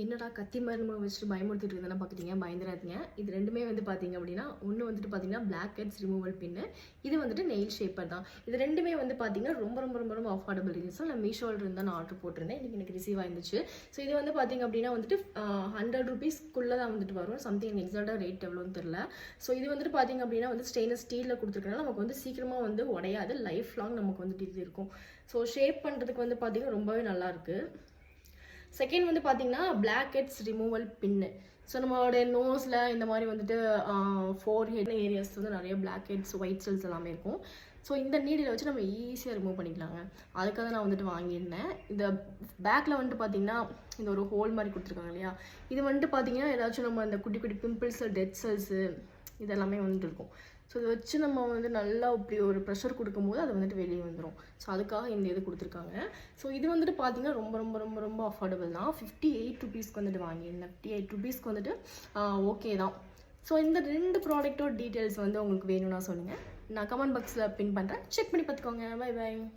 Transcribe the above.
என்னடா கத்தி மருந்து வச்சுட்டு பயமுறுத்திட்டு இருந்தா பார்க்குறீங்க, பயந்துராதீங்க. இது ரெண்டுமே வந்து பார்த்தீங்க அப்படின்னா, ஒன்று வந்துட்டு பார்த்தீங்கன்னா பிளாக் ஹெட்ஸ் ரிமூவல் பின்னு, இது வந்துட்டு நெயில் ஷேப்பர் தான். இது ரெண்டுமே வந்து பார்த்தீங்கன்னா ரொம்ப ரொம்ப ரொம்ப ரொம்ப அஃபோர்டபுள் ரேஞ்சஸ். நான் மீஷோவில் இருந்து தான் நான் ஆர்டர் போட்டிருந்தேன். இன்றைக்கி எனக்கு ரிசீவ் ஆயிருந்துச்சு. ஸோ இது வந்து பார்த்தீங்க அப்படின்னா வந்துட்டு 100 ரூபீஸ்க்குள்ளே தான் வந்துட்டு வரும். சம்திங் எக்ஸாக்டாக ரேட் எவ்வளோன்னு தெரில. ஸோ இது வந்துட்டு பார்த்தீங்க அப்படின்னா வந்து ஸ்டெயின்லெஸ் ஸ்டீலில் கொடுத்துருக்கனால நமக்கு வந்து சீக்கிரமாக வந்து உடையாது. லைஃப் லாங் நமக்கு வந்துட்டு இது இருக்கும். ஸோ ஷேப் பண்ணுறதுக்கு வந்து பார்த்தீங்கன்னா ரொம்பவே நல்லாயிருக்கு. செகண்ட் வந்து பார்த்தீங்கன்னா பிளாக் ஹெட்ஸ் ரிமூவல் பின்னு. ஸோ நம்மளோட நோஸில் இந்த மாதிரி வந்துட்டு ஃபோர் ஹெட் ஏரியாஸ் வந்து நிறைய பிளாக் ஹெட்ஸ் ஒயிட் செல்ஸ் எல்லாமே இருக்கும். ஸோ இந்த நீடில் வச்சு நம்ம ஈஸியாக ரிமூவ் பண்ணிக்கலாங்க. அதுக்காக தான் நான் வந்துட்டு வாங்கியிருந்தேன். இந்த பேக்கில் வந்துட்டு பார்த்தீங்கன்னா இந்த ஒரு ஹோல் மாதிரி கொடுத்துருக்காங்க இல்லையா, இது வந்துட்டு பார்த்தீங்கன்னா ஏதாச்சும் நம்ம இந்த குட்டி குட்டி பிம்பிள்ஸ், டெட் செல்ஸு இதெல்லாமே வந்துட்டு இருக்கும். ஸோ இதை வச்சு நம்ம வந்து நல்லா இப்படி ஒரு ப்ரெஷர் கொடுக்கும்போது அது வந்துட்டு வெளியே வந்துடும். ஸோ அதுக்காக இந்த இது கொடுத்துருக்காங்க. ஸோ இது வந்துட்டு பார்த்தீங்கன்னா ரொம்ப ரொம்ப ரொம்ப ரொம்ப அஃபோர்டபுள் தான். 58 ருபீஸ்க்கு வந்துட்டு வாங்கியிருந்தேன். 58 ருபீஸ்க்கு வந்துட்டு ஓகே தான். ஸோ இந்த 2 ப்ராடக்ட்டோட டீட்டெயில்ஸ் வந்து உங்களுக்கு வேணும்னா சொல்லுங்கள். நான் கமெண்ட் பாக்ஸில் பின் பண்ணுறேன். செக் பண்ணி பார்த்துக்கோங்க. Bye by.